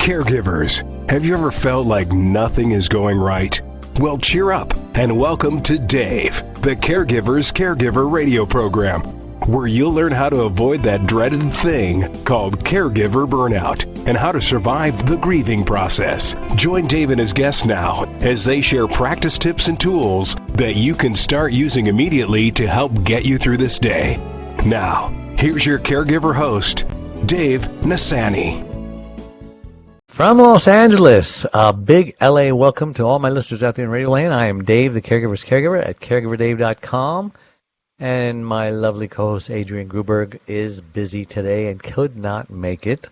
Caregivers, have you ever felt like nothing is going right? Well, cheer up and welcome to Dave, the Caregivers Caregiver radio program, where you'll learn how to avoid that dreaded thing called caregiver burnout and how to survive the grieving process. Join Dave and his guests now as they share practice tips and tools that you can start using immediately to help get you through this day. Now, here's your caregiver host, Dave Nasani. From Los Angeles, a big LA welcome to all my listeners out there in Radio Land. I am Dave, the Caregiver's Caregiver at caregiverdave.com. And my lovely co-host Adrienne Gruberg is busy today and could not make it.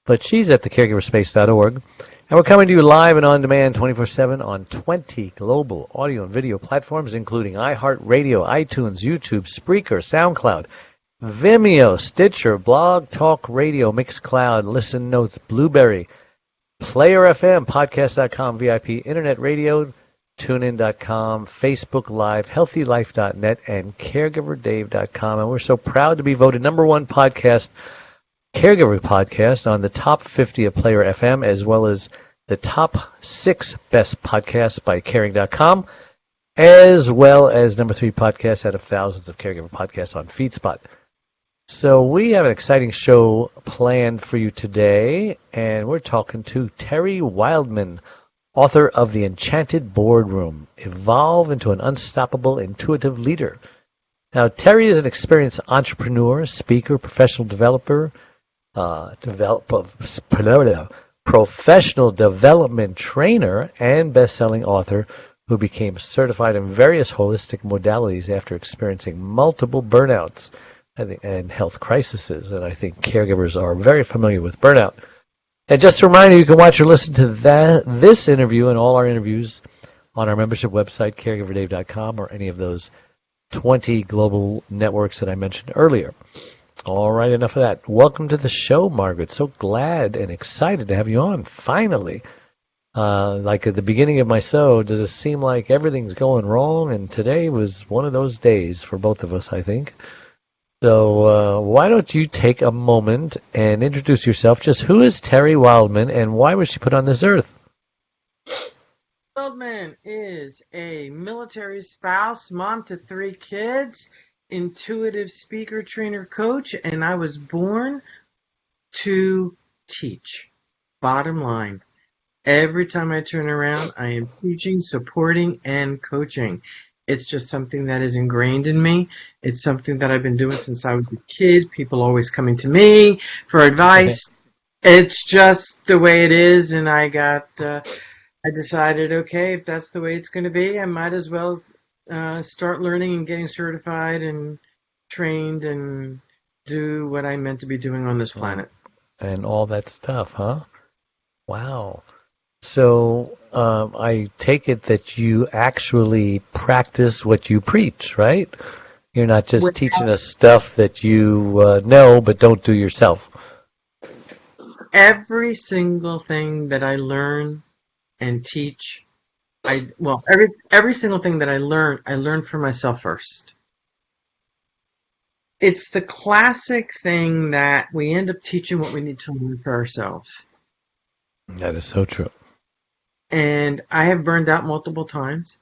But she's at thecaregiverspace.org. And we're coming to you live and on demand 24/7 on 20 global audio and video platforms, including iHeartRadio, iTunes, YouTube, Spreaker, SoundCloud, Vimeo, Stitcher, Blog Talk Radio, Mixcloud, Listen Notes, Blueberry, Player FM, podcast.com, VIP, Internet Radio, TuneIn.com, Facebook Live, HealthyLife.net, and CaregiverDave.com. And we're so proud to be voted #1 podcast, Caregiver podcast, on the top 50 of Player FM, as well as the top 6 best podcasts by Caring.com, as well as #3 podcast out of thousands of Caregiver podcasts on FeedSpot. So we have an exciting show planned for you today, and we're talking to Terry Wildemann, author of The Enchanted Boardroom, Evolve into an Unstoppable Intuitive Leader. Now, Terry is an experienced entrepreneur, speaker, professional developer, professional development trainer, and best-selling author who became certified in various holistic modalities after experiencing multiple burnouts and health crises. And I think caregivers are very familiar with burnout. And just a reminder, you can watch or listen to this interview and all our interviews on our membership website, caregiverdave.com, or any of those 20 global networks that I mentioned earlier. All right, enough of that. Welcome to the show, Margaret. So glad and excited to have you on, finally. Like at the beginning of my show, does it seem like everything's going wrong? And today was one of those days for both of us, I think. So why don't you take a moment and introduce yourself? Just who is Terry Wildemann, and why was she put on this earth? Wildemann is a military spouse, mom to 3 kids, intuitive speaker, trainer, coach, and I was born to teach. Bottom line, every time I turn around, I am teaching, supporting, and coaching. It's just something that is ingrained in me. It's something that I've been doing since I was a kid. People always coming to me for advice. Okay. It's just the way it is, and I decided, okay, if that's the way it's going to be, I might as well start learning and getting certified and trained and do what I'm meant to be doing on this planet. And all that stuff, huh? Wow. So I take it that you actually practice what you preach, right? You're not just teaching us stuff that you know but don't do yourself. Every single thing that I learn and teach, every single thing that I learn for myself first. It's the classic thing that we end up teaching what we need to learn for ourselves. That is so true. And I have burned out multiple times.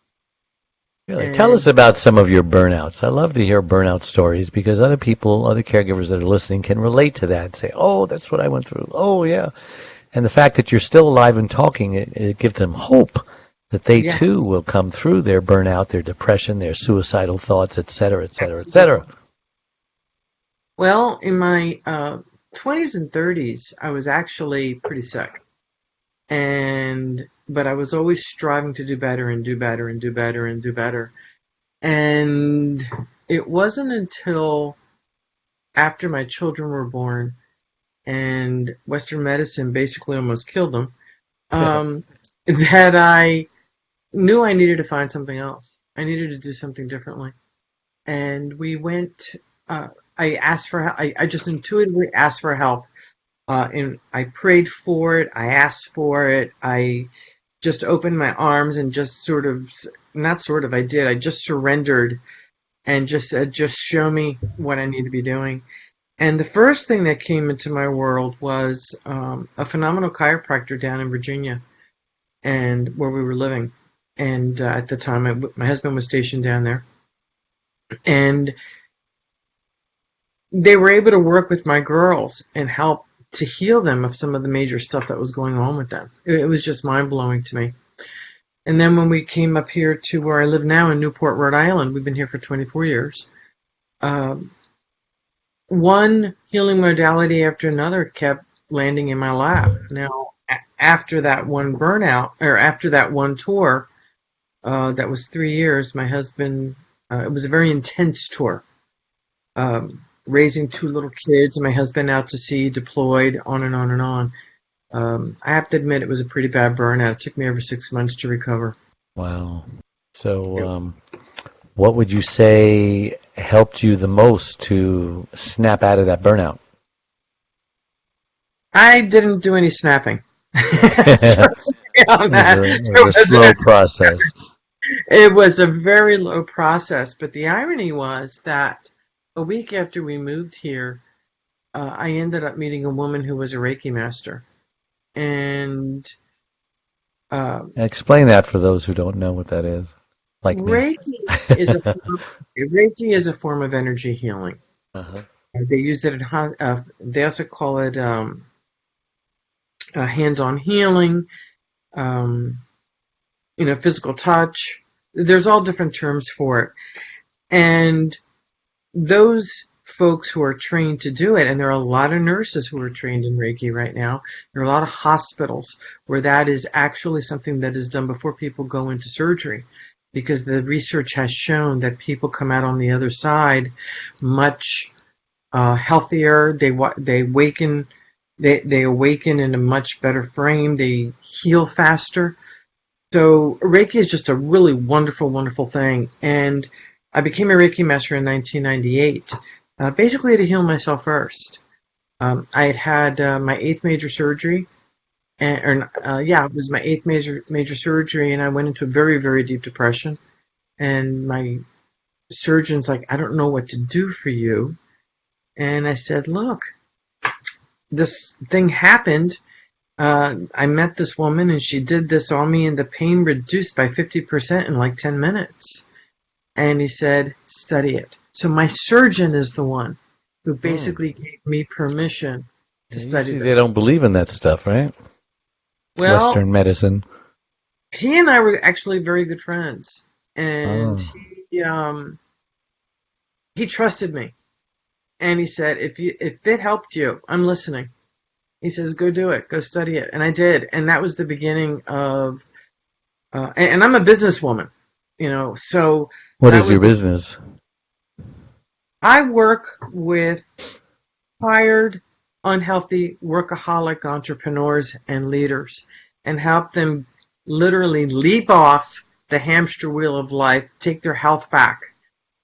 Really? Tell us about some of your burnouts. I love to hear burnout stories because other people, other caregivers that are listening can relate to that and say, oh, that's what I went through. Oh, yeah. And the fact that you're still alive and talking, it gives them hope that they too will come through their burnout, their depression, their suicidal thoughts, et cetera, et cetera, et cetera. Well, in my 20s and 30s, I was actually pretty sick. But I was always striving to do better and do better and do better and do better. And it wasn't until after my children were born and Western medicine basically almost killed them, that I knew I needed to find something else. I needed to do something differently. And we went, I asked for help. I just intuitively asked for help. And I prayed for it. I asked for it. I just opened my arms and just I did. I just surrendered and just said, just show me what I need to be doing. And the first thing that came into my world was a phenomenal chiropractor down in Virginia, and where we were living. And at the time, my husband was stationed down there, and they were able to work with my girls and help to heal them of some of the major stuff that was going on with them. It was just mind blowing to me. And then when we came up here to where I live now in Newport, Rhode Island, we've been here for 24 years. One healing modality after another kept landing in my lap. Now, after that one burnout, or after that one tour, that was 3 years, my husband, it was a very intense tour. Raising 2 little kids, and my husband out to sea, deployed, on and on and on. I have to admit, it was a pretty bad burnout. It took me over 6 months to recover. Wow. So, what would you say helped you the most to snap out of that burnout? I didn't do any snapping. It On that. was a slow process. It was a very low process, but the irony was that a week after we moved here, I ended up meeting a woman who was a Reiki master. And Explain that for those who don't know what that is, like me. Reiki is a form of energy healing. Uh-huh. They use it they also call it hands-on healing, physical touch. There's all different terms for it. And those folks who are trained to do it, and there are a lot of nurses who are trained in Reiki right now. There are a lot of hospitals where that is actually something that is done before people go into surgery, because the research has shown that people come out on the other side much healthier. They awaken in a much better frame. They heal faster. So Reiki is just a really wonderful, wonderful thing. And I became a Reiki master in 1998, basically to heal myself first. I had my 8th major surgery, it was my 8th major surgery, and I went into a very, very deep depression. And my surgeon's like, I don't know what to do for you. And I said, look, this thing happened. I met this woman, and she did this on me, and the pain reduced by 50% in like 10 minutes. And he said, study it. So my surgeon is the one who basically gave me permission to study this. They don't believe in that stuff, right? Well, Western medicine. He and I were actually very good friends. And he trusted me. And he said, if it helped you, I'm listening. He says, go do it. Go study it. And I did. And that was the beginning of, and I'm a businesswoman, so. What is your business? I work with tired, unhealthy, workaholic entrepreneurs and leaders and help them literally leap off the hamster wheel of life, take their health back,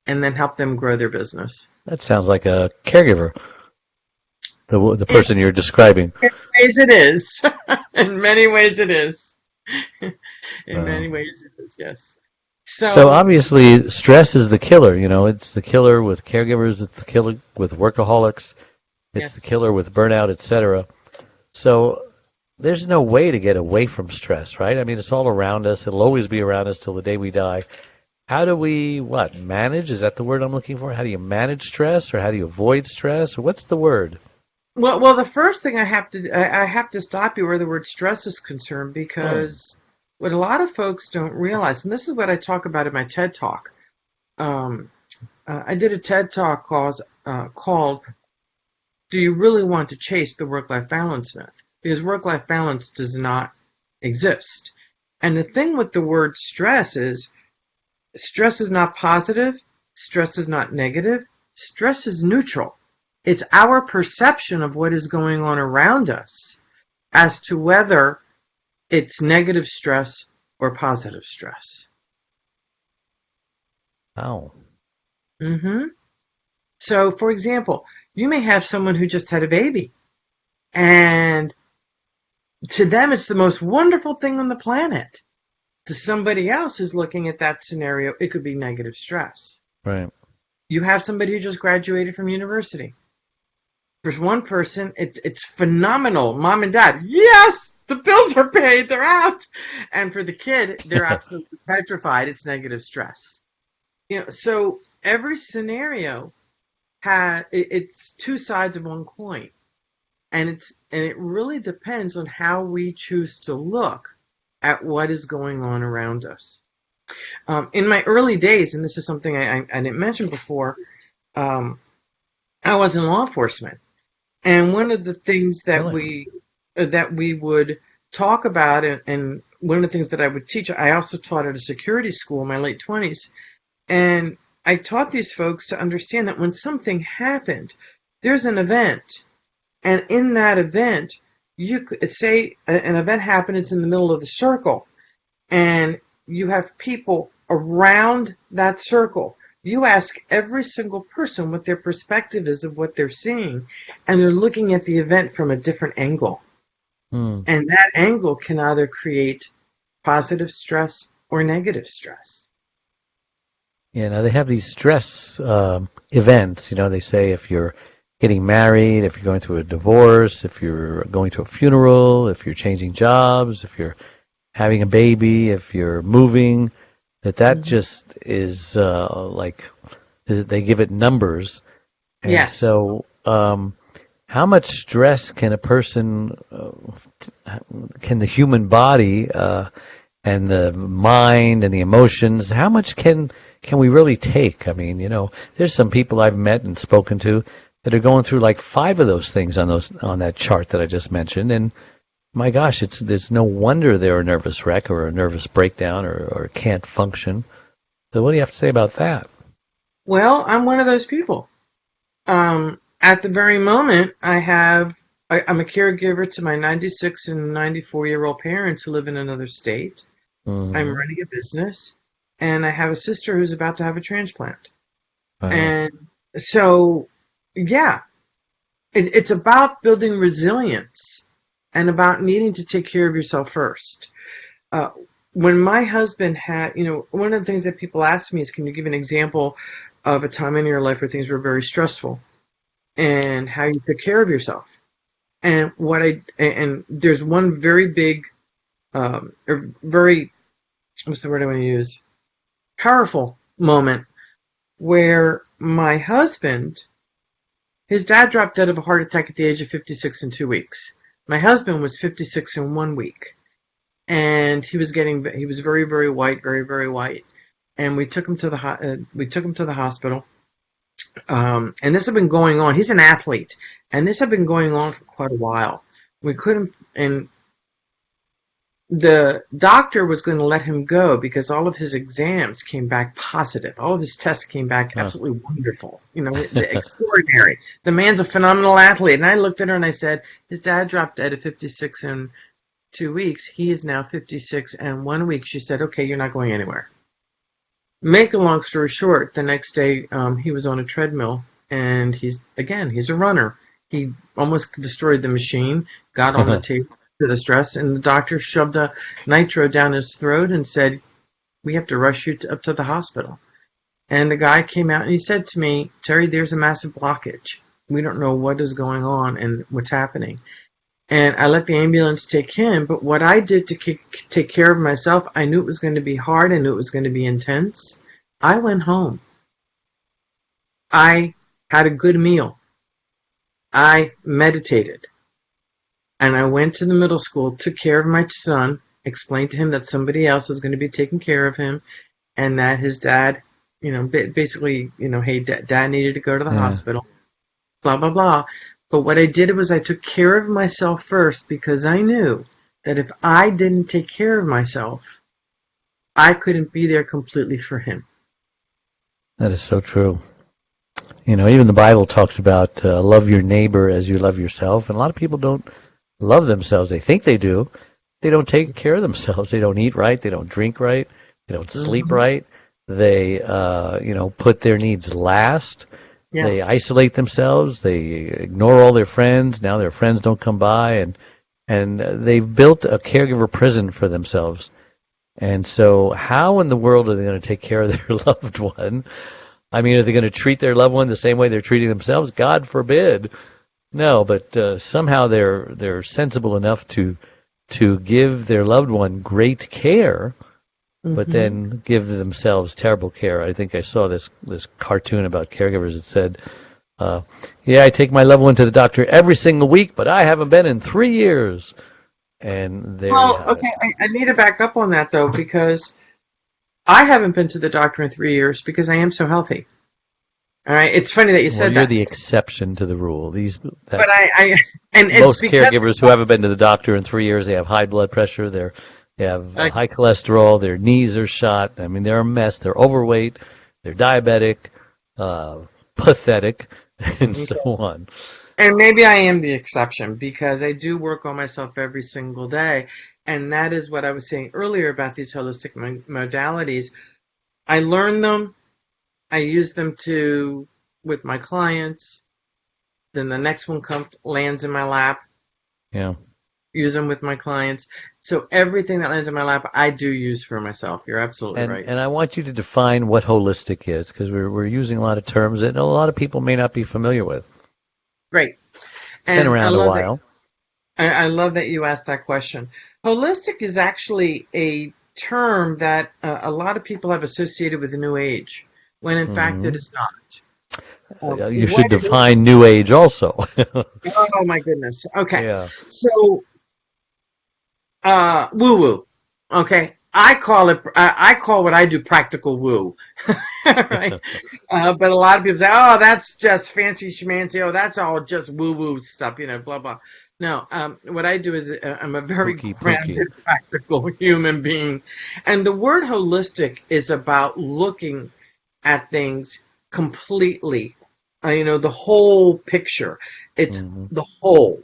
and then help them grow their business. That sounds like a caregiver, the person you're describing. In many ways it is. In many ways it is. In many ways it is, yes. So obviously stress is the killer. It's the killer with caregivers, it's the killer with workaholics, it's the killer with burnout, etc. So there's no way to get away from stress, right? I mean, it's all around us. It'll always be around us till the day we die. How do we, manage? Is that the word I'm looking for? How do you manage stress, or how do you avoid stress? Or what's the word? Well, the first thing I have to stop you where the word stress is concerned, because what a lot of folks don't realize, and this is what I talk about in my TED Talk. I did a TED Talk called "Do You Really Want to Chase the Work-Life Balance Myth?" Because work-life balance does not exist. And the thing with the word stress is not positive, stress is not negative, stress is neutral. It's our perception of what is going on around us as to whether it's negative stress or positive stress. Oh. So, for example, you may have someone who just had a baby, and to them it's the most wonderful thing on the planet. To somebody else who's looking at that scenario, it could be negative stress. Right. You have somebody who just graduated from university. For one person, it's phenomenal. Mom and dad, yes, the bills are paid, they're out. And for the kid, they're absolutely petrified. It's negative stress. So every scenario it's two sides of one coin, and it really depends on how we choose to look at what is going on around us. In my early days, and this is something I didn't mention before, I was in law enforcement. And one of the things that we would talk about, and one of the things that I would teach, I also taught at a security school in my late 20s, and I taught these folks to understand that when something happened, there's an event, and in that event, you could say an event happened, it's in the middle of the circle, and you have people around that circle. You ask every single person what their perspective is of what they're seeing, and they're looking at the event from a different angle. And that angle can either create positive stress or negative stress. Yeah, now they have these stress events. They say if you're getting married, if you're going through a divorce, if you're going to a funeral, if you're changing jobs, if you're having a baby, if you're moving, that just is like they give it numbers. And Yes. So how much stress can a person, can the human body and the mind and the emotions, how much can we really take? I mean, there's some people I've met and spoken to that are going through like 5 of those things on that chart that I just mentioned, and my gosh, there's no wonder they're a nervous wreck or a nervous breakdown or can't function. So what do you have to say about that? Well, I'm one of those people. At the very moment, I'm a caregiver to my 96 and 94-year-old parents who live in another state. Mm-hmm. I'm running a business, and I have a sister who's about to have a transplant. Wow. And so, yeah, it's about building resilience and about needing to take care of yourself first. When my husband had, one of the things that people ask me is, can you give an example of a time in your life where things were very stressful and how you took care of yourself? And there's one very big, or very, what's the word I want to use? Powerful moment where my husband, his dad dropped dead of a heart attack at the age of 56 in 2 weeks. My husband was 56 in 1 week, and he was very, very white, very, very white. And we took him to the hospital. And this had been going on. He's an athlete, and this had been going on for quite a while. We couldn't, and the doctor was going to let him go because all of his exams came back positive. All of his tests came back absolutely wonderful. Extraordinary. The man's a phenomenal athlete. And I looked at her and I said, his dad dropped dead at 56 in 2 weeks. He is now 56 and 1 week. She said, okay, you're not going anywhere. Make a long story short, the next day he was on a treadmill, and he's a runner. He almost destroyed the machine, got on the table to the stress, and the doctor shoved a nitro down his throat and said, we have to rush you up to the hospital. And the guy came out and he said to me, Terry, there's a massive blockage. We don't know what is going on and what's happening. And I let the ambulance take him, but what I did to take care of myself, I knew it was going to be hard, I knew it was going to be intense. I went home. I had a good meal. I meditated. And I went to the middle school, took care of my son, explained to him that somebody else was going to be taking care of him, and that his dad, basically, hey, dad needed to go to the hospital, blah, blah, blah. But what I did was I took care of myself first, because I knew that if I didn't take care of myself, I couldn't be there completely for him. That is so true. Even the Bible talks about love your neighbor as you love yourself. And a lot of people don't love themselves. They think they do. They don't take care of themselves. They don't eat right. They don't drink right. They don't sleep right. They, put their needs last. Yes. They isolate themselves. They ignore all their friends. Now their friends don't come by, and they've built a caregiver prison for themselves. And so how in the world are they going to take care of their loved one? I mean, are they going to treat their loved one the same way they're treating themselves? God forbid. No, but somehow they're sensible enough to give their loved one great care, but Hmm. then give themselves terrible care. I think I saw this cartoon about caregivers. It said, uh, "Yeah, I take my loved one to the doctor every single week, but I haven't been in 3 years." And there you Well, have it. okay, I need to back up on that though, because I haven't been to the doctor in 3 years because I am so healthy. All right, it's funny that you Well, said you're that, the exception to the rule. These that but I and it's most because caregivers who haven't been to the doctor in 3 years, they have high blood pressure, they have I, high cholesterol, their knees are shot. I mean, they're a mess. They're overweight, they're diabetic, uh, pathetic, and so on. and maybe I am the exception because I do work on myself every single day, and that is what I was saying earlier about these holistic modalities. I learn them, I use them to with my clients. Then the next one comes lands in my lap. Yeah. Use them with my clients. So everything that lands in my lap, I do use for myself. You're absolutely And right. and I want you to define what holistic is because we're using a lot of terms that a lot of people may not be familiar with. Great. It's been And around a while. I love that you asked that question. Holistic is actually a term that a lot of people have associated with the New Age, when in fact it Hmm. is not. You What should it is? define New Age also. Oh my goodness. Okay. Yeah. So woo woo. Okay. I call what I do practical woo. Right. But a lot of people say, oh, that's just fancy schmancy. Oh, that's all just woo woo stuff, blah, blah. No, what I do is I'm a very Pookie pookie. grounded, practical human being. And the word holistic is about looking at things completely, the whole picture. It's Hmm. the whole.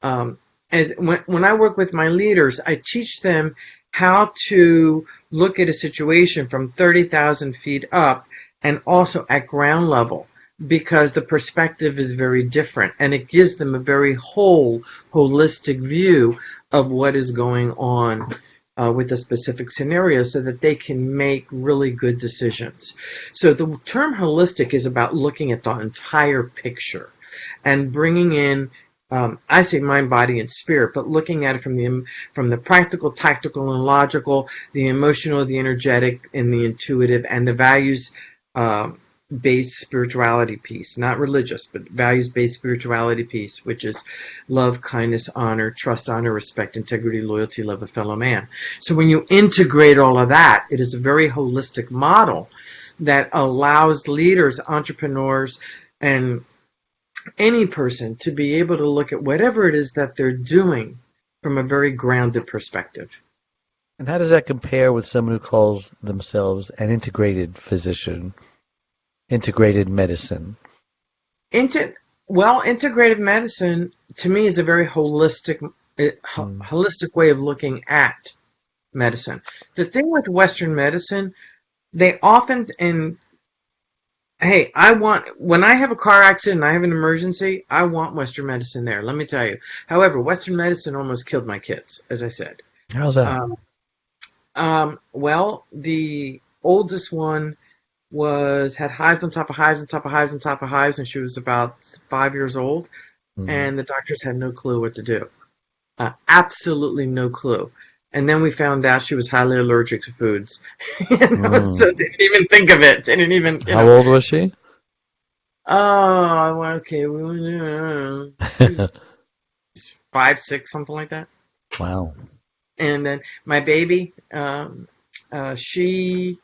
Um, as when I work with my leaders, I teach them how to look at a situation from 30,000 feet up and also at ground level because the perspective is very different and it gives them a very holistic view of what is going on with a specific scenario so that they can make really good decisions. So the term holistic is about looking at the entire picture and bringing in I say mind, body, and spirit, but looking at it from the practical, tactical, and logical, the emotional, the energetic, and the intuitive, and the values based spirituality piece, not religious, but values based spirituality piece, which is love, kindness, honor, trust, honor, respect, integrity, loyalty, love of fellow man. So when you integrate all of that, it is a very holistic model that allows leaders, entrepreneurs, and any person to be able to look at whatever it is that they're doing from a very grounded perspective. And how does that compare with someone who calls themselves an integrated physician, integrated medicine? Into integrative medicine to me is a very Mm. holistic way of looking at medicine. The thing with Western medicine, they often and hey, when I have a car accident and I have an emergency, I want Western medicine there. Let me tell you. However, Western medicine almost killed my kids, as I said. How's that? Um, the oldest one had hives on top of hives on top of hives on top of hives when she was about 5 years old, Mm. and the doctors had no clue what to do. Absolutely no clue. And then we found out she was highly allergic to foods. Mm. So they didn't even think of it. They didn't even, How old was she? oh, well, okay, she was 5, 6, something like that. Wow. And then my baby, she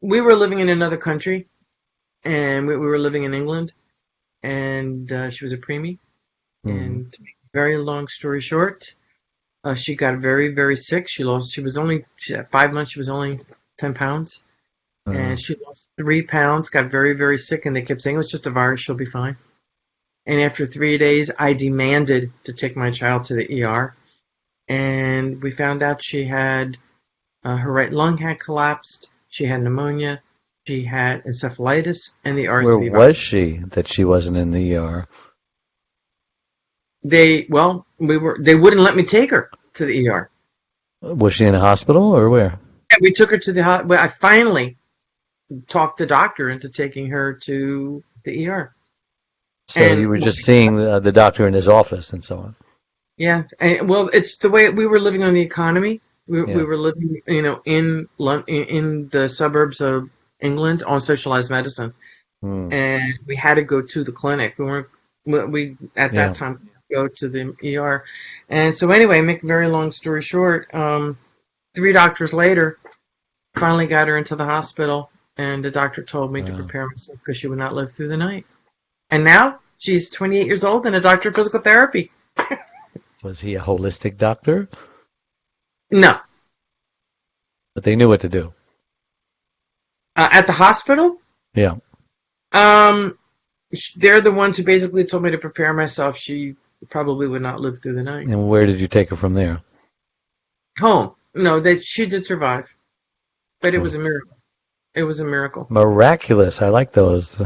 we were living in another country, and we were living in England, and she was a preemie. Mm. And to make a very long story short, she got very, very sick. At 5 months, she was only 10 pounds. Mm. And she lost 3 pounds, got very, very sick, and they kept saying, it's just a virus, she'll be fine. And after 3 days, I demanded to take my child to the ER. And we found out she had her right lung had collapsed. She had pneumonia. She had encephalitis and the Where RSV virus. was she that she wasn't in the ER? They wouldn't let me take her to the ER. Was she in a hospital or where? And we took her to the hospital. I finally talked the doctor into taking her to the ER. So you And were just seeing the doctor in his office and so on. yeah, and, well, it's the way we were living on the economy. We Yeah. were living, in the suburbs of England on socialized medicine, Hmm. and we had to go to the clinic. We weren't we at that Yeah. time go to the ER, and so anyway, make a very long story short, 3 doctors later, finally got her into the hospital, and the doctor told me to Wow. prepare myself because she would not live through the night. And now she's 28 years old and a doctor of physical therapy. Was he a holistic doctor? No, But they knew what to do. at the hospital. Yeah. Um, they're the ones who basically told me to prepare myself. She probably would not live through the night. And where did you take her from there? Home. No, she did survive, but it Hmm. was a miracle. It was a miracle. Miraculous. I like those.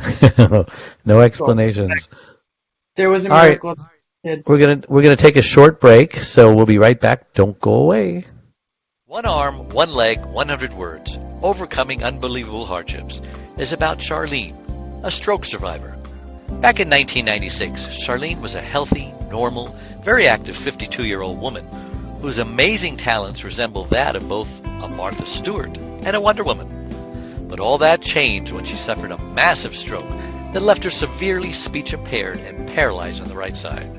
No explanations. There was a All right. miracle. Kid. We're gonna take a short break, so we'll be right back. Don't go away. One Arm, One Leg, 100 Words, Overcoming Unbelievable Hardships, is about Charlene, a stroke survivor. Back in 1996, Charlene was a healthy, normal, very active 52-year-old woman whose amazing talents resemble that of both a Martha Stewart and a Wonder Woman. But all that changed when she suffered a massive stroke that left her severely speech impaired and paralyzed on the right side.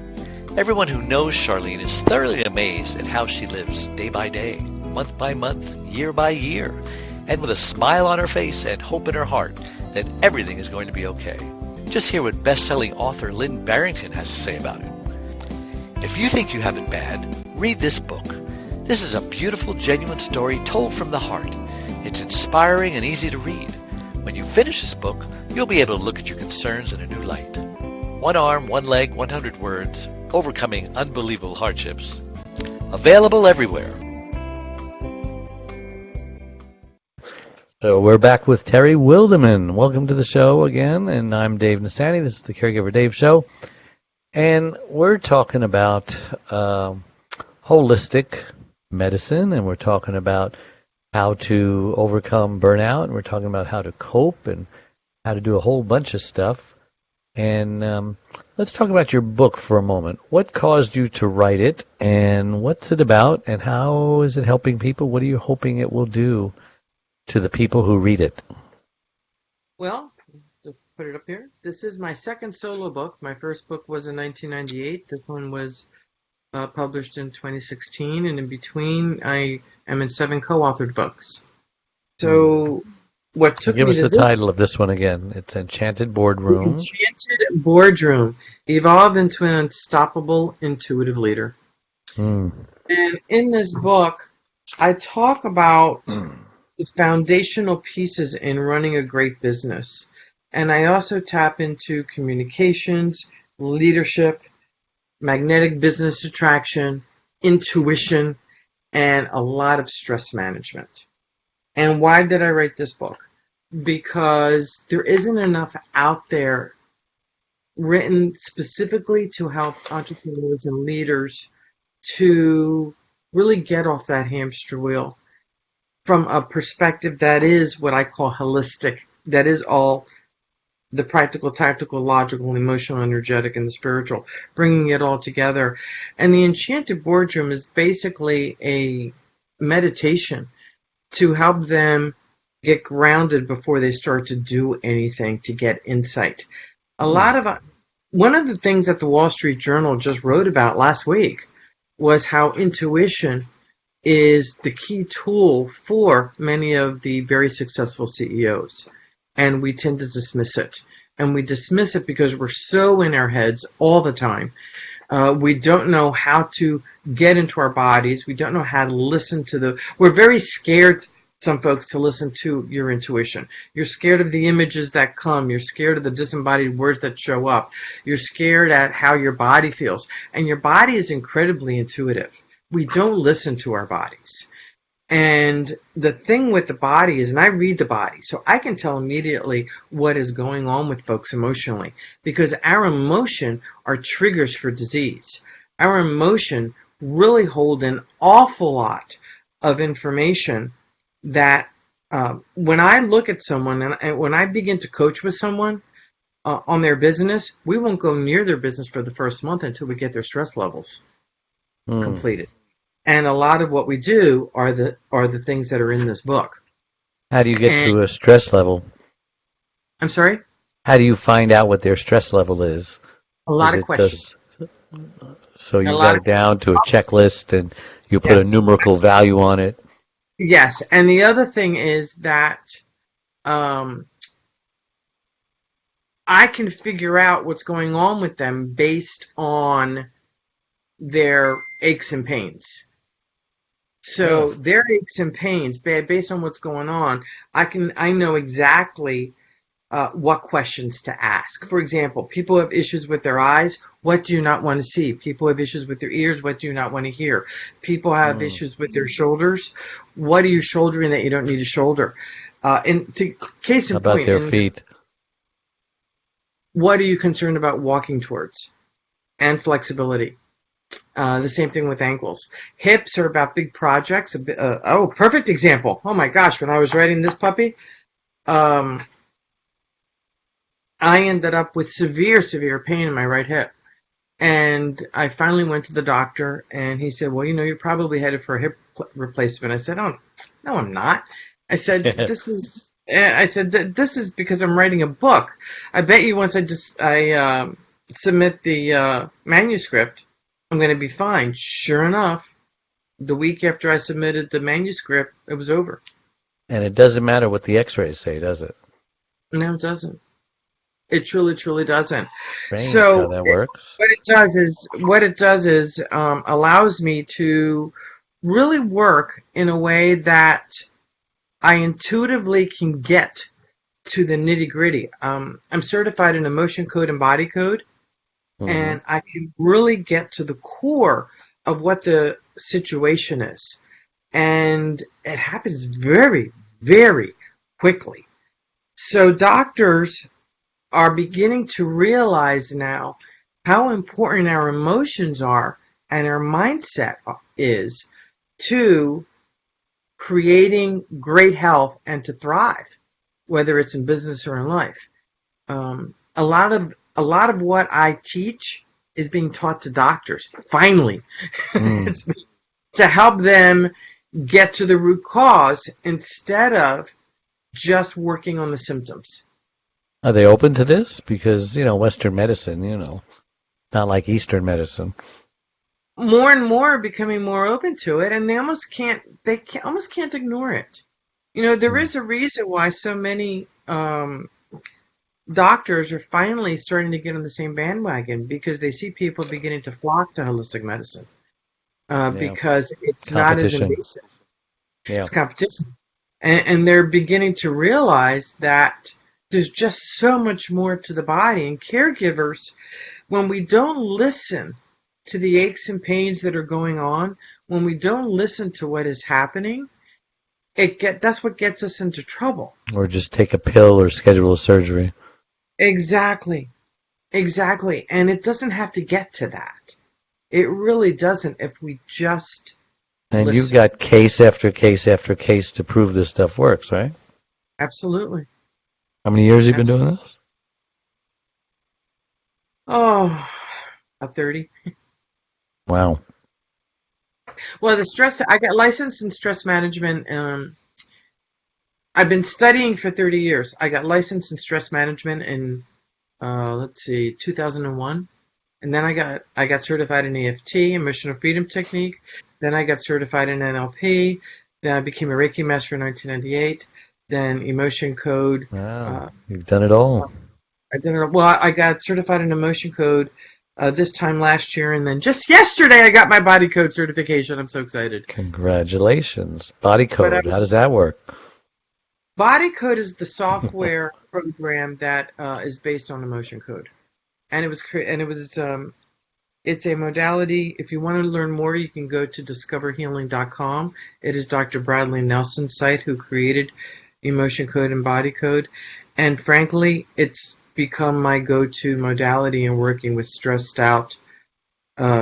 Everyone who knows Charlene is thoroughly amazed at how she lives day by day, month by month, year by year, and with a smile on her face and hope in her heart that everything is going to be okay. Just hear what best-selling author Lynn Barrington has to say about it. If you think you have it bad, read this book. This is a beautiful, genuine story told from the heart. It's inspiring and easy to read. When you finish this book, you'll be able to look at your concerns in a new light. One Arm, One Leg, 100 Words, Overcoming Unbelievable Hardships. Available everywhere. So we're back with Terry Wildemann. Welcome to the show again, and I'm Dave Nasani. This is the Caregiver Dave Show, and we're talking about holistic medicine, and we're talking about how to overcome burnout, and we're talking about how to cope and how to do a whole bunch of stuff. And let's talk about your book for a moment. What caused you to write it, and what's it about, and how is it helping people? What are you hoping it will do to the people who read it? Well, to put it up here. This is my second solo book. My first book was in 1998. This one was published in 2016, and in between, I am in 7 co-authored books. So, what took Give me us to the this? title of this one again. It's Enchanted Boardroom. Enchanted Boardroom, evolved into an unstoppable intuitive leader. Mm. And in this book, I talk about the foundational pieces in running a great business. And I also tap into communications, leadership, magnetic business attraction, intuition, and a lot of stress management. And why did I write this book? Because there isn't enough out there written specifically to help entrepreneurs and leaders to really get off that hamster wheel from a perspective that is what I call holistic, that is all the practical, tactical, logical, emotional, energetic, and the spiritual, bringing it all together. And the Enchanted Boardroom is basically a meditation to help them get grounded before they start to do anything, to get insight. One of the things that the Wall Street Journal just wrote about last week was how intuition is the key tool for many of the very successful CEOs. And we tend to dismiss it. And we dismiss it because we're so in our heads all the time. We don't know how to get into our bodies. We don't know how to listen to we're very scared, some folks, to listen to your intuition. You're scared of the images that come. You're scared of the disembodied words that show up. You're scared at how your body feels. And your body is incredibly intuitive. We don't listen to our bodies. And the thing with the body is, and I read the body, so I can tell immediately what is going on with folks emotionally, because our emotion are triggers for disease. Our emotion really hold an awful lot of information that When I look at someone and when I begin to coach with someone on their business, we won't go near their business for the first month until we get their stress levels Mm. completed. And a lot of what we do are the things that are in this book. How do you get And to a stress level? I'm sorry, How do you find out what their stress level is? a Is lot of it questions. just so A you got lot of it down to a checklist and you put a yes, numerical value on it? yes. And the other thing is that um, I can figure out what's going on with them based on their aches and pains. Oh. So their aches and pains, based on what's going on, I know exactly what questions to ask. For example, people have issues with their eyes. What do you not want to see? People have issues with their ears. What do you not want to hear? People have Mm. issues with their shoulders. What are you shouldering that you don't need to shoulder? Case How in about point, their feet? what are you concerned about walking towards? And flexibility. The same thing with ankles. Hips are about big projects. Perfect example. Oh my gosh, when I was writing this puppy, um, I ended up with severe, severe pain in my right hip. And I finally went to the doctor, and he said, well, you're probably headed for a hip replacement. I said, oh, no, I'm not. I said, this is because I'm writing a book. I bet you once I submit the manuscript, I'm going to be fine. Sure enough, the week after I submitted the manuscript, it was over. And it doesn't matter what the x-rays say, does it? No, it doesn't. It truly, truly doesn't. Strange how So that works. what it does is allows me to really work in a way that I intuitively can get to the nitty gritty. I'm certified in emotion code and body code, Hmm. and I can really get to the core of what the situation is. And it happens very, very quickly. So doctors are beginning to realize now how important our emotions are and our mindset is to creating great health and to thrive, whether it's in business or in life. A lot of what I teach is being taught to doctors. Finally, Mm. it's to help them get to the root cause instead of just working on the symptoms. Are they open to this? Because, Western medicine, not like Eastern medicine. More and more are becoming more open to it, and almost can't ignore it. There Mm. is a reason why so many doctors are finally starting to get on the same bandwagon because they see people beginning to flock to holistic medicine Yeah. because it's not as Competition. invasive. Yeah. It's competition. And they're beginning to realize that there's just so much more to the body. And caregivers, when we don't listen to the aches and pains that are going on, when we don't listen to what is happening, that's what gets us into trouble. Or just take a pill or schedule a surgery. Exactly. Exactly. And it doesn't have to get to that. It really doesn't if we just And you've listen. got case after case after case to prove this stuff works, right? Absolutely. How many years have you been Absolutely. doing this? Oh, about 30. Wow. Well, I got licensed in stress management. I've been studying for 30 years. I got licensed in stress management in, 2001. And then I got certified in EFT, Emotional Freedom Technique. Then I got certified in NLP. Then I became a Reiki master in 1998. Then Emotion Code. Wow. Uh, You've done it all. I got certified in Emotion Code this time last year, and then just yesterday I got my Body Code certification. I'm so excited. Congratulations. Body But code. How does that work? Body Code is the software program that is based on Emotion Code, and it's a modality. If you want to learn more, you can go to discoverhealing.com. It is Dr. Bradley Nelson's site who created Emotion Code and Body Code. And frankly, it's become my go-to modality in working with stressed out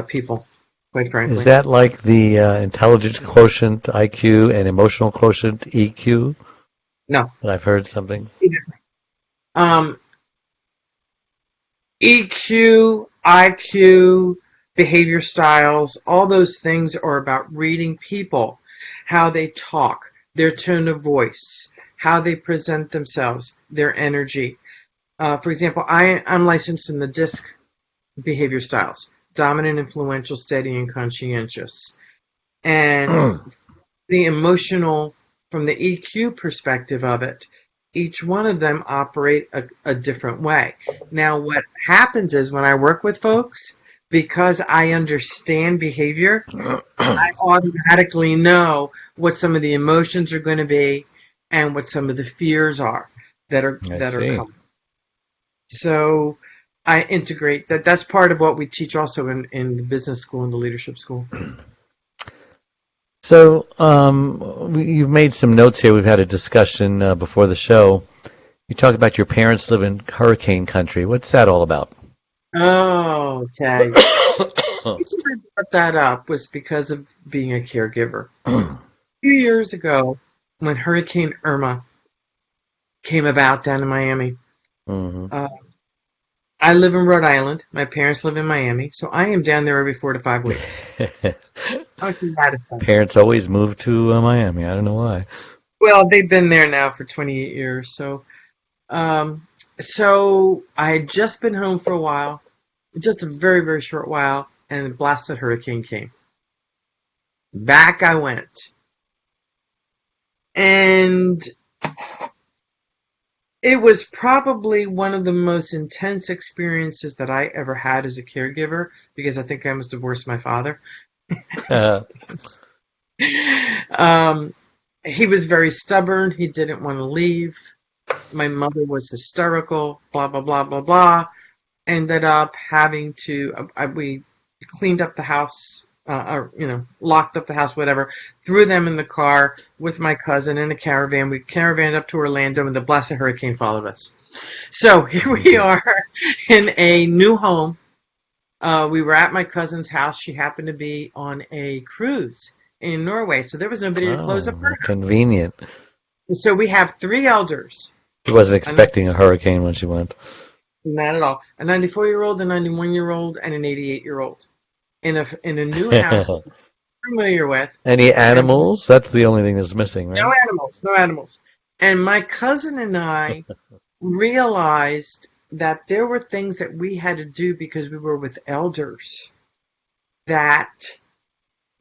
people, quite Is frankly. that like the intelligence quotient, IQ, and emotional quotient, EQ? No. But I've heard something. Um, EQ, IQ, behavior styles, all those things are about reading people, how they talk, their tone of voice, how they present themselves, their energy. For example, I'm licensed in the DISC behavior styles: dominant, influential, steady, and conscientious. And the emotional, from the EQ perspective of it, each one of them operate a different way. Now, what happens is when I work with folks, because I understand behavior, I automatically know what some of the emotions are going to be and what some of the fears are that are I see. coming. So I integrate that. That's part of what we teach also in the business school and the leadership school. So you've made some notes here. We've had a discussion before the show. You talk about your parents live in hurricane country. What's that all about? Oh, Tag. The reason I brought that up was because of being a caregiver. A few years ago, when Hurricane Irma came about down in Miami, Mm-hmm. I live in Rhode Island. My parents live in Miami, so I am down there every 4 to 5 weeks. Honestly, that is fun. Parents always move to Miami. I don't know why. Well, they've been there now for 28 years, um, so I had just been home for a while, just a very, very short while, and a blasted hurricane came. Back I went. And it was probably one of the most intense experiences that I ever had as a caregiver, because I think I almost divorced my father. He was very stubborn. He didn't want to leave. My mother was hysterical, blah, blah, blah, blah, blah. Ended up having to, we cleaned up the house, or, locked up the house, whatever, threw them in the car with my cousin in a caravan. We caravanned up to Orlando, and the blasted hurricane followed us. So here we are in a new home. We were at my cousin's house. She happened to be on a cruise in Norway, so there was nobody to close up her house. Convenient. So we have 3 elders. She wasn't expecting a hurricane when she went. Not at all. A 94-year-old, a 91-year-old, and an 88-year-old in a new house I'm familiar with. Any animals? That's the only thing that's missing, right? No animals. And my cousin and I realized that there were things that we had to do because we were with elders that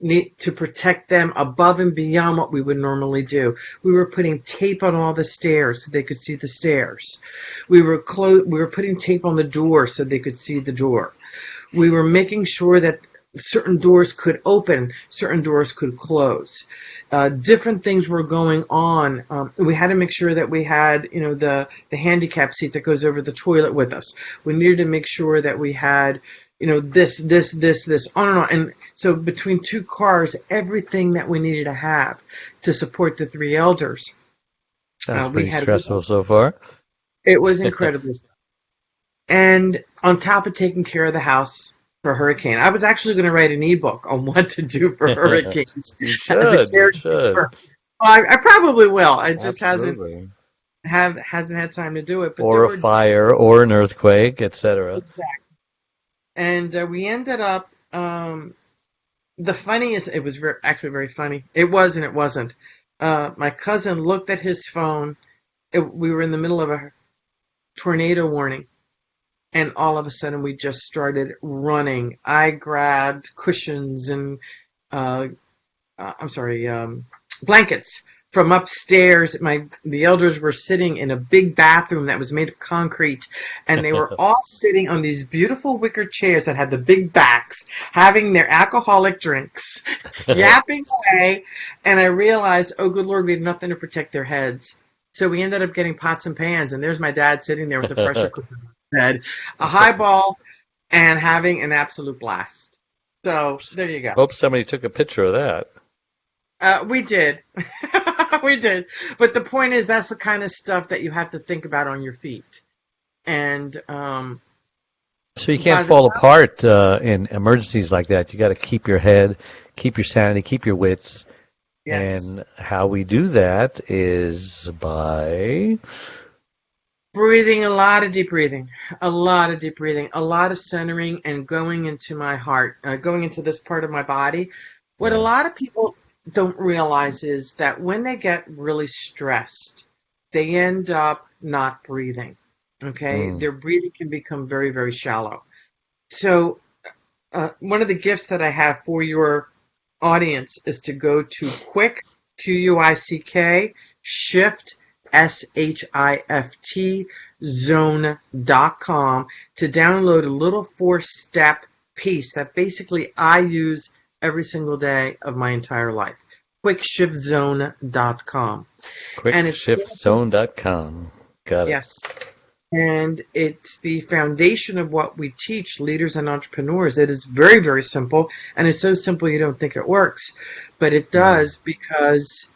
need to protect them above and beyond what we would normally do. We were putting tape on all the stairs so they could see the stairs. We were putting tape on the door so they could see the door. We were making sure that certain doors could open, certain doors could close. Different things were going on. We had to make sure that we had, the handicap seat that goes over the toilet with us. We needed to make sure that we had, this, on and on. And so between 2 cars, everything that we needed to have to support the 3 elders. Sounds pretty stressful so far. It was incredibly stressful. And on top of taking care of the house for a hurricane, I was actually going to write an ebook on what to do for hurricanes. You should. Well, I probably will. It just Absolutely. hasn't had time to do it. But or a fire, or an earthquake, etc. Exactly. And we ended up. The funniest. It was actually very funny. It was and it wasn't. My cousin looked at his phone. We were in the middle of a tornado warning. And all of a sudden, we just started running. I grabbed cushions and, blankets from upstairs. The elders were sitting in a big bathroom that was made of concrete, and they were all sitting on these beautiful wicker chairs that had the big backs, having their alcoholic drinks, yapping away. And I realized, oh, good Lord, we had nothing to protect their heads. So we ended up getting pots and pans, and there's my dad sitting there with the pressure cooker on his head, a highball, and having an absolute blast. So there you go. Hope somebody took a picture of that. We did. We did. But the point is, that's the kind of stuff that you have to think about on your feet. And so you can't fall apart in emergencies like that. You got to keep your head, keep your sanity, keep your wits, Yes. And how we do that is by Breathing, a lot of deep breathing, a lot of deep breathing, a lot of centering and going into my heart, going into this part of my body. What a yeah. lot of people don't realize is that when they get really stressed, they end up not breathing. Okay. Mm. Their breathing can become very, very shallow. So, one of the gifts that I have for your audience is to go to quick, QUICK, shift, SHIFT, zone.com to download a little 4-step piece that basically I use every single day of my entire life. QuickShiftZone.com. And it's awesome. QuickShiftZone.com. Got it. Yes. And it's the foundation of what we teach leaders and entrepreneurs. It is very, very simple. And it's so simple you don't think it works. But it does because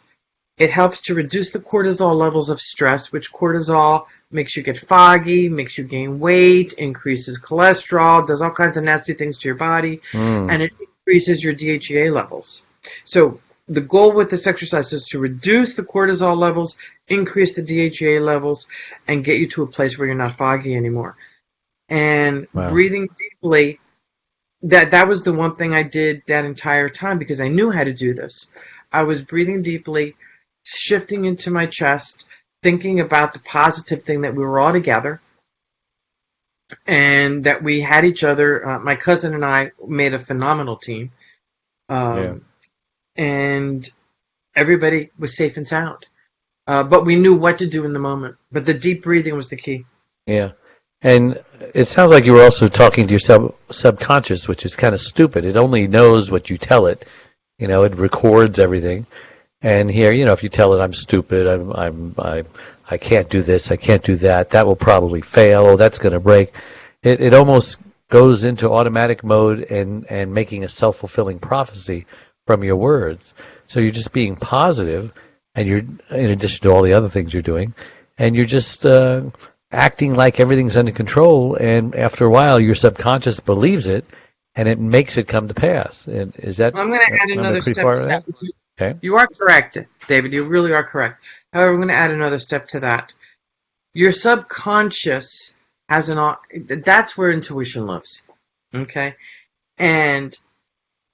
it helps to reduce the cortisol levels of stress, which cortisol makes you get foggy, makes you gain weight, increases cholesterol, does all kinds of nasty things to your body, and it increases your DHEA levels. So the goal with this exercise is to reduce the cortisol levels, increase the DHEA levels, and get you to a place where you're not foggy anymore. And breathing deeply, that was the one thing I did that entire time because I knew how to do this. I was breathing deeply, shifting into my chest, thinking about the positive thing that we were all together and that we had each other. My cousin and I made a phenomenal team. And everybody was safe and sound. But we knew what to do in the moment. But the deep breathing was the key. Yeah. And it sounds like you were also talking to your subconscious, which is kind of stupid. It only knows what you tell it. You know, it records everything. And here, you know, if you tell it I'm stupid, I can't do this, I can't do that, that will probably fail, oh, that's going to break. It almost goes into automatic mode and making a self-fulfilling prophecy from your words. So you're just being positive, and you're, in addition to all the other things you're doing, and you're just acting like everything's under control, and after a while your subconscious believes it, and it makes it come to pass. And is that? I'm going to add another step to that. Okay. You are correct, David. You really are correct. However, I'm going to add another step to that. Your subconscious has that's where intuition lives. Okay? And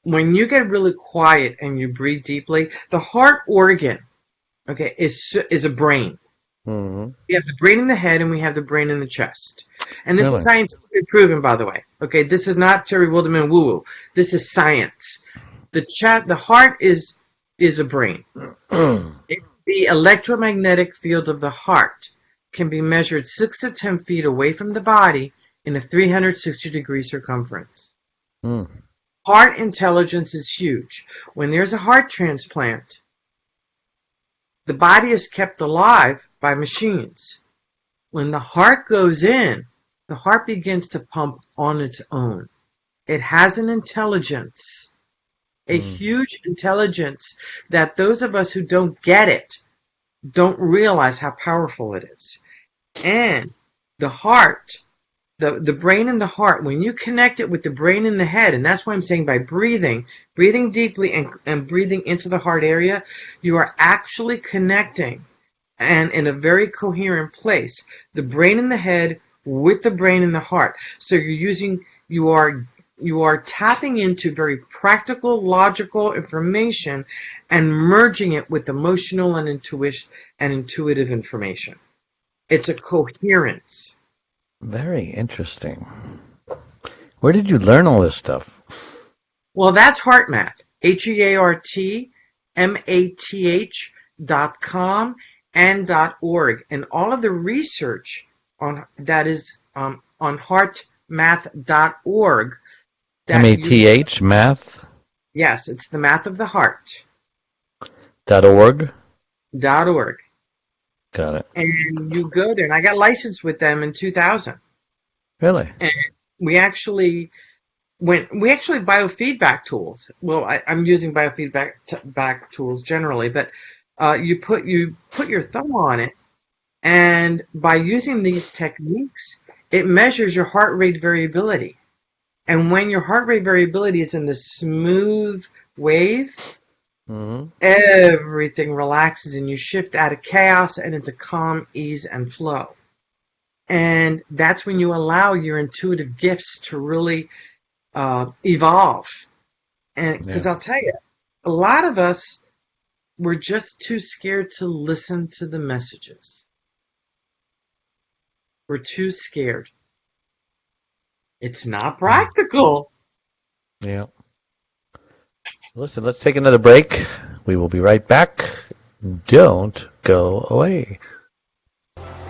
when you get really quiet and you breathe deeply, the heart organ, okay, is a brain. Mm-hmm. We have the brain in the head and we have the brain in the chest. And this is scientifically proven, by the way. Okay, this is not Terry Wildemann woo-woo. This is science. The heart is a brain. The electromagnetic field of the heart can be measured 6 to 10 feet away from the body in a 360-degree circumference. Heart intelligence is huge. When there's a heart transplant, the body is kept alive by machines. When the heart goes in, the heart begins to pump on its own. It has an intelligence, a huge intelligence that those of us who don't get it don't realize how powerful it is. And the heart, the brain and the heart, when you connect it with the brain and the head, and that's why I'm saying by breathing deeply and breathing into the heart area, you are actually connecting, and in a very coherent place, the brain and the head with the brain and the heart. So you are tapping into very practical, logical information and merging it with emotional and intuitive information. It's a coherence. Very interesting. Where did you learn all this stuff? Well, that's HeartMath. HeartMath.com and .org. And all of the research on that is on heartmath.org. MATH, math? Yes, it's the math of the heart. .org? .org. Got it. And you go there, and I got licensed with them in 2000. Really? And we actually biofeedback tools. Well, I'm using biofeedback tools generally, but you put your thumb on it, and by using these techniques, it measures your heart rate variability. And when your heart rate variability is in the smooth wave, Mm-hmm. Everything relaxes and you shift out of chaos and into calm, ease, and flow. And that's when you allow your intuitive gifts to really evolve. And Yeah. because I'll tell you, a lot of us were just too scared to listen to the messages. We're too scared. It's not Mm. practical. Yeah. Listen, let's take another break. We will be right back. Don't go away.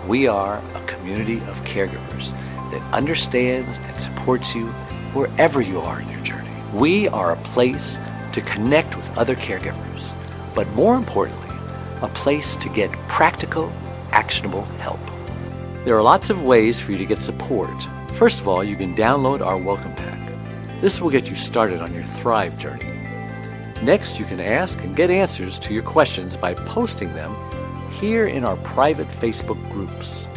We are a community of caregivers that understands and supports you wherever you are in your journey. We are a place to connect with other caregivers, but more importantly, a place to get practical, actionable help. There are lots of ways for you to get support. First of all, you can download our welcome pack. This will get you started on your Thrive journey. Next, you can ask and get answers to your questions by posting them here in our private Facebook groups.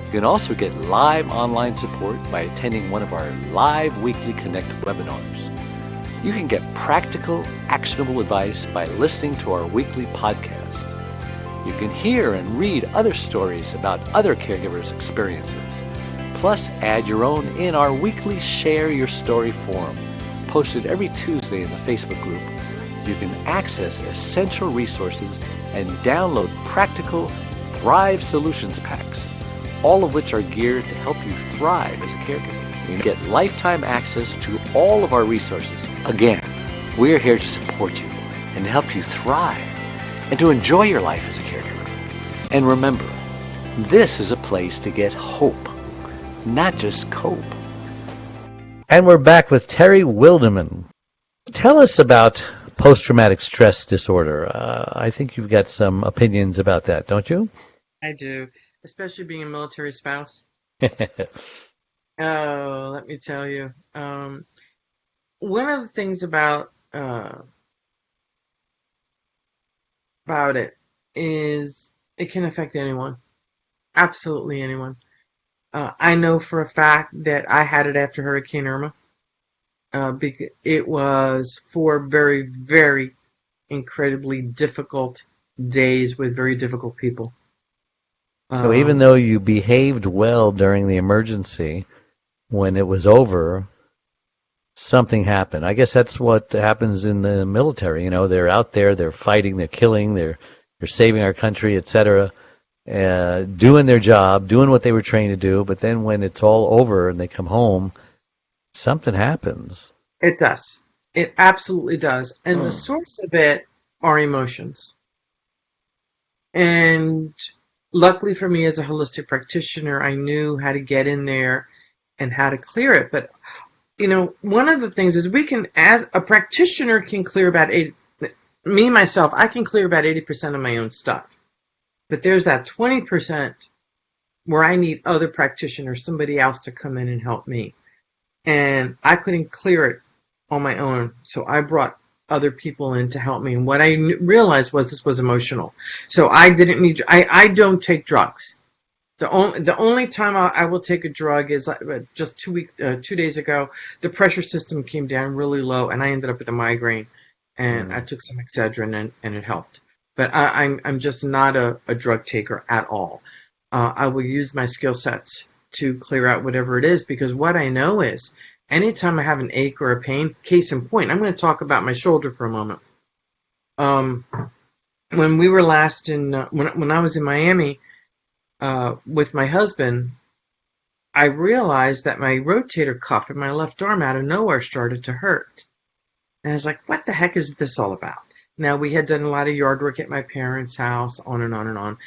You can also get live online support by attending one of our live weekly Connect webinars. You can get practical, actionable advice by listening to our weekly podcast. You can hear and read other stories about other caregivers' experiences. Plus, add your own in our weekly Share Your Story forum, posted every Tuesday in the Facebook group. You can access essential resources and download practical Thrive Solutions packs, all of which are geared to help you thrive as a caregiver. You get lifetime access to all of our resources. Again, we're here to support you and help you thrive and to enjoy your life as a caregiver. And remember, this is a place to get hope, not just cope. And we're back with Terry Wildemann. Tell us about post-traumatic stress disorder. I think you've got some opinions about that, don't you? I do, especially being a military spouse. Oh, let me tell you. One of the things about it is it can affect anyone, absolutely anyone. I know for a fact that I had it after Hurricane Irma. Because it was 4 very, very incredibly difficult days with very difficult people. So even though you behaved well during the emergency, when it was over, something happened. I guess that's what happens in the military. You know, they're out there, they're fighting, they're killing, they're saving our country, etc., doing their job, doing what they were trained to do. But then when it's all over and they come home, something happens. It does. It absolutely does. And the source of it are emotions. And luckily for me as a holistic practitioner, I knew how to get in there and how to clear it. But, you know, one of the things is we can, as a practitioner, can clear about 80, me, myself, I can clear about 80% of my own stuff. But there's that 20% where I need other practitioners, somebody else to come in and help me. And I couldn't clear it on my own, so I brought other people in to help me. And what I realized was this was emotional. So I didn't need. I don't take drugs. The only time I will take a drug is just 2 days ago. The pressure system came down really low, and I ended up with a migraine. And I took some Excedrin, and it helped. But I'm just not a drug taker at all. I will use my skill sets to clear out whatever it is, because what I know is anytime I have an ache or a pain, case in point, I'm going to talk about my shoulder for a moment. When we were last in, when I was in Miami with my husband, I realized that my rotator cuff in my left arm out of nowhere started to hurt. And I was like, what the heck is this all about? Now, we had done a lot of yard work at my parents' house, on and on and on.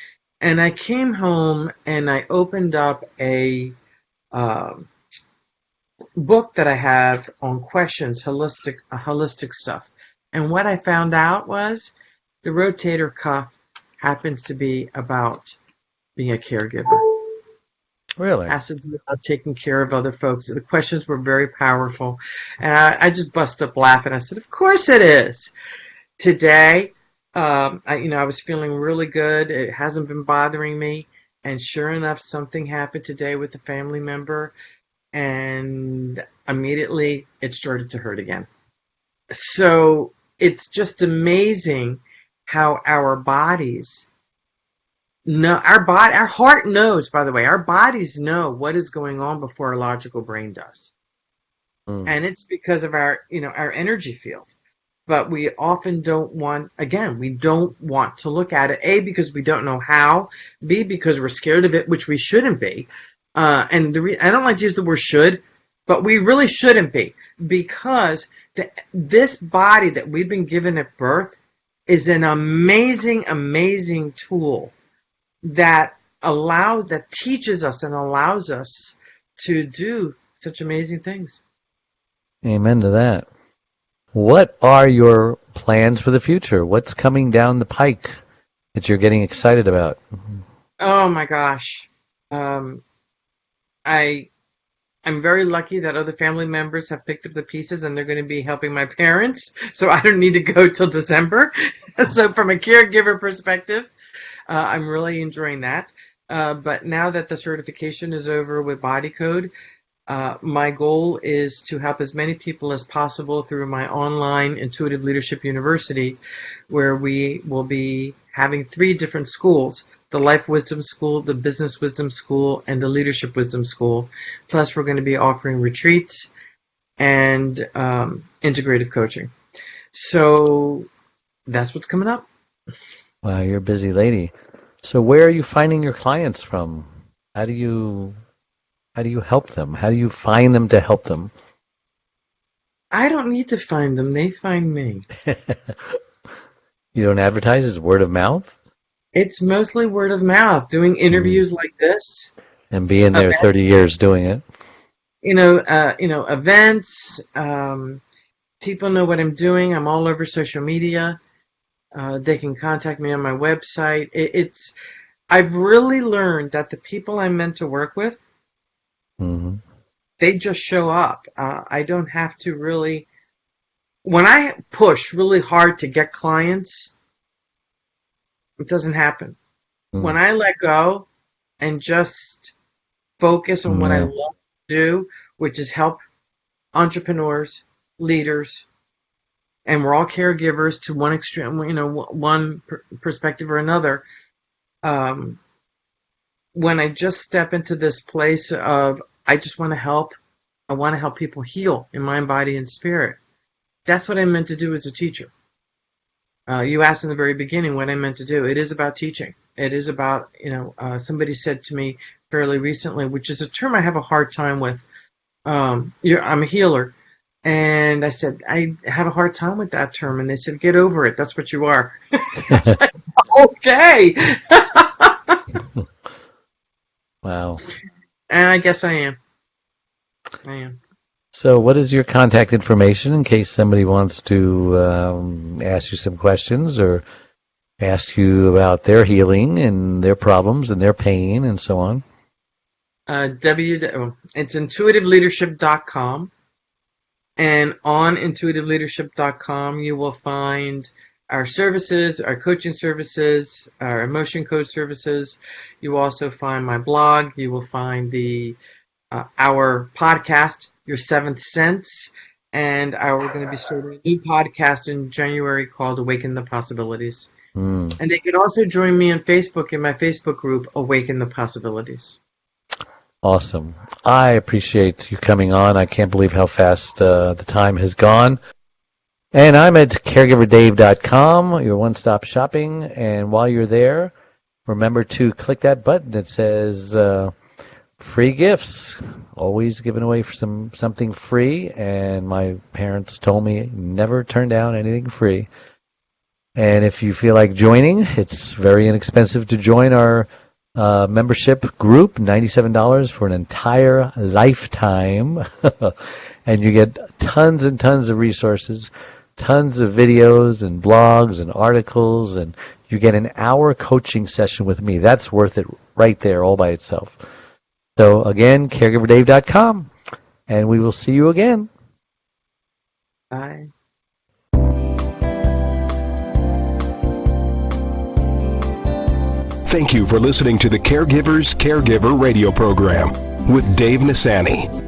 And I came home and I opened up a book that I have on questions, holistic stuff. And what I found out was the rotator cuff happens to be about being a caregiver. Really? It has to do about taking care of other folks. The questions were very powerful. And I just busted up laughing. I said, of course it is. Today, I was feeling really good. It hasn't been bothering me. And sure enough, something happened today with a family member. And immediately it started to hurt again. So it's just amazing how our bodies know, our heart knows, by the way, our bodies know what is going on before our logical brain does. And it's because of our, our energy field. But we often don't want, again, we don't want to look at it. A, because we don't know how. B, because we're scared of it, which we shouldn't be. And I don't like to use the word should, but we really shouldn't be. Because this body that we've been given at birth is an amazing, amazing tool that teaches us and allows us to do such amazing things. Amen to that. What are your plans for the future? What's coming down the pike that you're getting excited about? Oh my gosh. I'm very lucky that other family members have picked up the pieces and they're going to be helping my parents. So I don't need to go till December. So from a caregiver perspective, I'm really enjoying that. But now that the certification is over with Body Code, my goal is to help as many people as possible through my online Intuitive Leadership University, where we will be having 3 different schools: the Life Wisdom School, the Business Wisdom School, and the Leadership Wisdom School. Plus, we're going to be offering retreats and integrative coaching. So that's what's coming up. Wow, you're a busy lady. So where are you finding your clients from? How do you help them? How do you find them to help them? I don't need to find them. They find me. You don't advertise? It's word of mouth? It's mostly word of mouth, doing interviews like this. And being there 30 years doing it. Events. People know what I'm doing. I'm all over social media. They can contact me on my website. I've really learned that the people I'm meant to work with, they just show up. I don't have to really. When I push really hard to get clients, it doesn't happen. When I let go and just focus on what I love to do, which is help entrepreneurs, leaders, and we're all caregivers to one extreme, one perspective or another. When I just step into this place of, I just want to help, I want to help people heal in mind, body, and spirit. That's what I meant to do as a teacher. You asked in the very beginning what I meant to do. It is about teaching. It is about, somebody said to me fairly recently, which is a term I have a hard time with. I'm a healer. And I said, I have a hard time with that term. And they said, get over it. That's what you are. I was like, okay. Wow. And I guess I am. So what is your contact information in case somebody wants to ask you some questions or ask you about their healing and their problems and their pain and so on? It's intuitiveleadership.com. And on intuitiveleadership.com, you will find our services, our coaching services, our emotion code services. You will also find my blog. You will find our podcast, Your Seventh Sense. And we're going to be starting a new podcast in January called Awaken the Possibilities. And they can also join me on Facebook in my Facebook group, Awaken the Possibilities. Awesome. I appreciate you coming on. I can't believe how fast the time has gone. And I'm at caregiverdave.com, your one-stop shopping. And while you're there, remember to click that button that says free gifts. Always giving away for something free. And my parents told me never turn down anything free. And if you feel like joining, it's very inexpensive to join our membership group, $97 for an entire lifetime. And you get tons and tons of resources, tons of videos and blogs and articles, and you get an hour coaching session with me. That's worth it right there all by itself. So again, caregiverdave.com, and we will see you again. Bye. Thank you for listening to the Caregivers Caregiver radio program with Dave Nassani.